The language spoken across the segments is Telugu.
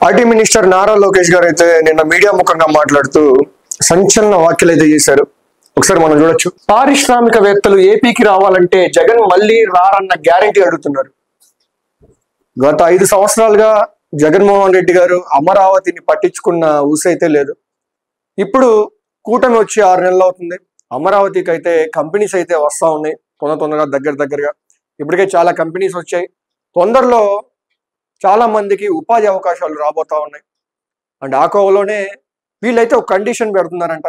ఐటీ మినిస్టర్ నారా లోకేష్ గారు అయితే నిన్న మీడియా ముఖంగా మాట్లాడుతూ సంచలన వ్యాఖ్యలు అయితే చేశారు. ఒకసారి మనం చూడొచ్చు. పారిశ్రామికవేత్తలు ఏపీకి రావాలంటే జగన్ మళ్ళీ రారన్న గ్యారంటీ అడుగుతున్నారు. గత 5 సంవత్సరాలుగా జగన్మోహన్ రెడ్డి గారు అమరావతిని పట్టించుకున్న ఊసైతే లేదు. ఇప్పుడు కూటమి వచ్చి 6 నెలలు అవుతుంది. అమరావతికి అయితే కంపెనీస్ అయితే వస్తా ఉన్నాయి తొందరగా దగ్గరగా. ఇప్పటికే చాలా కంపెనీస్ వచ్చాయి. తొందరలో చాలా మందికి ఉపాధి అవకాశాలు రాబోతా ఉన్నాయి. అండ్ ఆ కోవలోనే వీళ్ళైతే ఒక కండిషన్ పెడుతున్నారంట.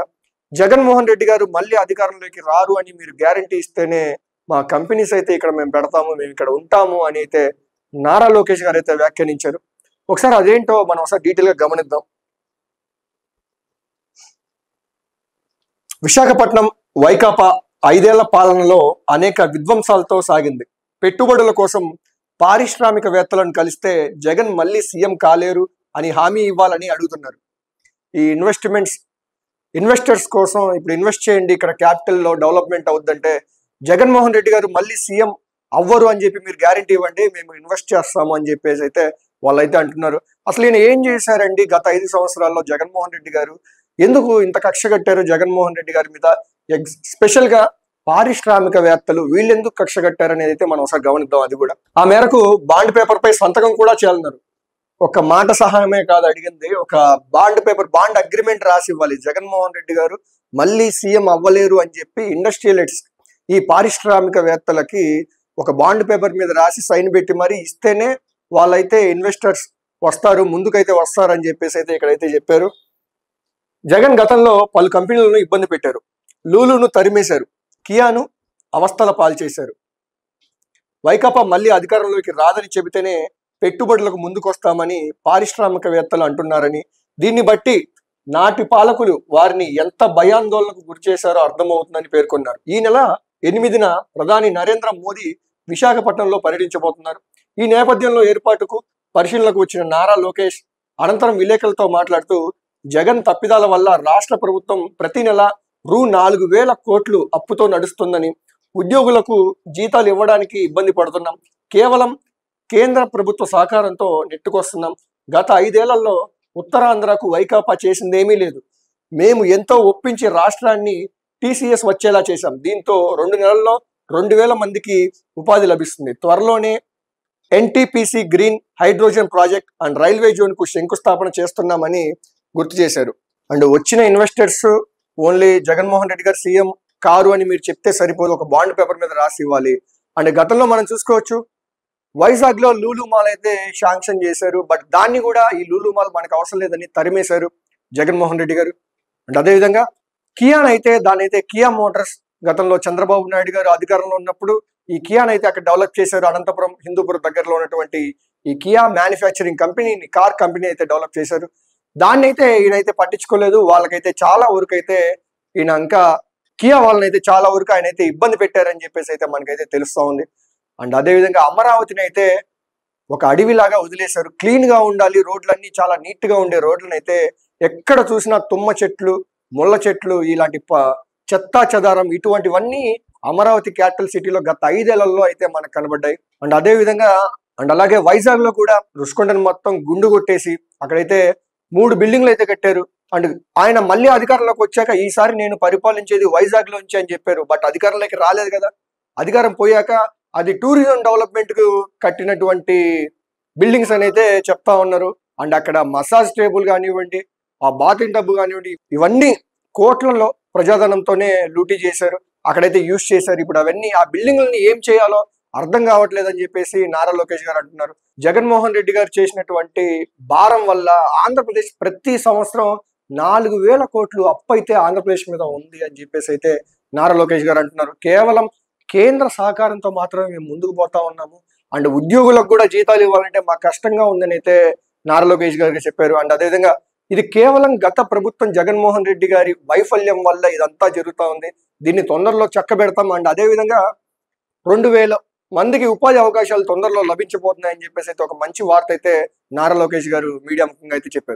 జగన్మోహన్ రెడ్డి గారు మళ్ళీ అధికారంలోకి రారు అని మీరు గ్యారంటీ ఇస్తేనే మా కంపెనీస్ అయితే ఇక్కడ మేము పెడతాము, మేము ఇక్కడ ఉంటాము అని అయితే నారా లోకేష్ గారు అయితే వ్యాఖ్యానించారు. ఒకసారి అదేంటో మనం ఒకసారి డీటెయిల్ గా గమనిద్దాం. విశాఖపట్నం వైకాపా 5 ఏళ్ల పాలనలో అనేక విధ్వంసాలతో సాగింది. పెట్టుబడుల కోసం పారిశ్రామికవేత్తలను కలిస్తే జగన్ మళ్ళీ సీఎం కాలేరు అని హామీ ఇవ్వాలని అడుగుతున్నారు. ఈ ఇన్వెస్టర్స్ కోసం ఇప్పుడు ఇన్వెస్ట్ చేయండి, ఇక్కడ క్యాపిటల్లో డెవలప్మెంట్ అవుద్దంటే జగన్మోహన్ రెడ్డి గారు మళ్ళీ సీఎం అవ్వరు అని చెప్పి మీరు గ్యారంటీ ఇవ్వండి, మేము ఇన్వెస్ట్ చేస్తాము అని చెప్పేసి అయితే వాళ్ళైతే అంటున్నారు. అసలు ఈయన ఏం చేశారండి గత 5 సంవత్సరాల్లో? జగన్మోహన్ రెడ్డి గారు ఎందుకు ఇంత కక్ష కట్టారు జగన్మోహన్ రెడ్డి గారి మీద? స్పెషల్ గా పారిశ్రామికవేత్తలు వీళ్ళు ఎందుకు కక్ష కట్టారనేది అయితే మనం ఒకసారి గమనిద్దాం. అది కూడా ఆ మేరకు బాండ్ పేపర్ పై సంతకం కూడా చేయాలన్నారు. ఒక మాట సహాయమే కాదు అడిగింది, ఒక బాండ్ అగ్రిమెంట్ రాసి ఇవ్వాలి. జగన్మోహన్ రెడ్డి గారు మళ్ళీ సీఎం అవ్వలేరు అని చెప్పి ఇండస్ట్రియలిస్ట్స్, ఈ పారిశ్రామికవేత్తలకి ఒక బాండ్ పేపర్ మీద రాసి సైన్ పెట్టి మరి ఇస్తేనే వాళ్ళైతే ఇన్వెస్టర్స్ వస్తారు, ముందుకైతే వస్తారని చెప్పేసి అయితే ఇక్కడైతే చెప్పారు. జగన్ గతంలో పలు కంపెనీలను ఇబ్బంది పెట్టారు. లూలును తరిమేశారు, కియాను అవస్థల పాల్చేశారు. వైకాపా మళ్ళీ అధికారంలోకి రాదని చెబితేనే పెట్టుబడులకు ముందుకొస్తామని పారిశ్రామికవేత్తలు అంటున్నారని, దీన్ని బట్టి నాటి పాలకులు వారిని ఎంత భయాందోళనకు గురి చేశారో అర్థమవుతుందని పేర్కొన్నారు. ఈ నెల 8న ప్రధాని నరేంద్ర మోదీ విశాఖపట్నంలో పర్యటించబోతున్నారు. ఈ నేపథ్యంలో ఏర్పాటుకు పరిశీలనకు వచ్చిన నారా లోకేష్ అనంతరం విలేకరులతో మాట్లాడుతూ జగన్ తప్పిదాల వల్ల రాష్ట్ర ప్రభుత్వం ప్రతి నెల రూ 4,000 కోట్లు అప్పుతో నడుస్తుందని, ఉద్యోగులకు జీతాలు ఇవ్వడానికి ఇబ్బంది పడుతున్నాం, కేవలం కేంద్ర ప్రభుత్వ సహకారంతో నెట్టుకొస్తున్నాం. గత 5 ఏళ్లలో ఉత్తరాంధ్రకు వైకాపా చేసిందేమీ లేదు. మేము ఎంతో ఒప్పించి రాష్ట్రాన్ని టీసీఎస్ వచ్చేలా చేశాం. దీంతో 2 నెలల్లో 2,000 మందికి ఉపాధి లభిస్తుంది. త్వరలోనే NTPC green hydrogen project and railway zone కు శంకుస్థాపన చేస్తున్నామని గుర్తు చేశారు. అండ్ వచ్చిన ఇన్వెస్టర్స్ ఓన్లీ జగన్మోహన్ రెడ్డి గారు సీఎం కారు అని మీరు చెప్తే సరిపోదు, ఒక బాండ్ పేపర్ మీద రాసి ఇవ్వాలి. అండ్ గతంలో మనం చూసుకోవచ్చు, వైజాగ్ లో లూలు మాల్ అయితే శాంక్షన్ చేశారు. బట్ దాన్ని కూడా ఈ లూలు మాల్ మనకు అవసరం లేదని తరిమేశారు జగన్మోహన్ రెడ్డి గారు. అండ్ అదేవిధంగా కియాన్ అయితే దానైతే కియా మోటార్స్ గతంలో చంద్రబాబు నాయుడు గారు అధికారంలో ఉన్నప్పుడు ఈ కియాన్ అయితే అక్కడ డెవలప్ చేశారు. అనంతపురం హిందూపురం దగ్గరలో ఉన్నటువంటి ఈ కియా మ్యానుఫ్యాక్చరింగ్ కంపెనీని, కార్ కంపెనీ అయితే డెవలప్ చేశారు. దాన్ని అయితే ఈయనైతే పట్టించుకోలేదు. వాళ్ళకైతే చాలా వరకు అయితే ఈయన ఇంకా కియా వాళ్ళని అయితే చాలా వరకు ఆయన అయితే ఇబ్బంది పెట్టారని చెప్పేసి అయితే మనకైతే తెలుస్తూ ఉంది. అండ్ అదేవిధంగా అమరావతిని అయితే ఒక అడవిలాగా వదిలేశారు. క్లీన్ గా ఉండాలి, రోడ్లన్నీ చాలా నీట్ గా ఉండే రోడ్లను అయితే ఎక్కడ చూసినా తుమ్మ చెట్లు, ముళ్ళ చెట్లు, ఇలాంటి చెత్తా చెదారం ఇటువంటివన్నీ అమరావతి క్యాపిటల్ సిటీలో గత 5 ఏళ్లలో అయితే మనకు కనబడ్డాయి. అండ్ అదేవిధంగా అలాగే వైజాగ్ లో కూడా రుషికొండను మొత్తం గుండు కొట్టేసి అక్కడైతే 3 బిల్డింగ్లు అయితే కట్టారు. అండ్ ఆయన మళ్ళీ అధికారంలోకి వచ్చాక ఈసారి నేను పరిపాలించేది వైజాగ్ లోంచి అని చెప్పారు. బట్ అధికారంలోకి రాలేదు కదా. అధికారం పోయాక అది టూరిజం డెవలప్మెంట్ కు కట్టినటువంటి బిల్డింగ్స్ అని అయితే చెప్తా ఉన్నారు. అండ్ అక్కడ మసాజ్ టేబుల్ కానివ్వండి, ఆ బాతింగ్ టబ్ కానివ్వండి, ఇవన్నీ కోట్లలో ప్రజాధనంతోనే లూటీ చేశారు, అక్కడైతే యూజ్ చేశారు. ఇప్పుడు అవన్నీ ఆ బిల్డింగ్లని ఏం చేయాలో అర్థం కావట్లేదని చెప్పేసి నారా లోకేష్ గారు అంటున్నారు. జగన్మోహన్ రెడ్డి గారు చేసినటువంటి భారం వల్ల ఆంధ్రప్రదేశ్ ప్రతి సంవత్సరం 4,000 కోట్లు అప్పు అయితే ఆంధ్రప్రదేశ్ మీద ఉంది అని చెప్పేసి అయితే నారా లోకేష్ గారు అంటున్నారు. కేవలం కేంద్ర సహకారంతో మాత్రమే మేము ముందుకు పోతా ఉన్నాము. అండ్ ఉద్యోగులకు కూడా జీతాలు ఇవ్వాలంటే మాకు కష్టంగా ఉందని అయితే నారా లోకేష్ గారికి చెప్పారు. అండ్ అదేవిధంగా ఇది కేవలం గత ప్రభుత్వం జగన్మోహన్ రెడ్డి గారి వైఫల్యం వల్ల ఇదంతా జరుగుతూ ఉంది, దీన్ని తొందరలో చక్కబెడతాం. అండ్ అదేవిధంగా 2,000 మందికి ఉపాధి అవకాశాలు తొందరలో లభించబోతున్నాయని చెప్పేసి అయితే ఒక మంచి వార్త అయితే నారా లోకేష్ గారు మీడియా ముఖంగా అయితే చెప్పారు.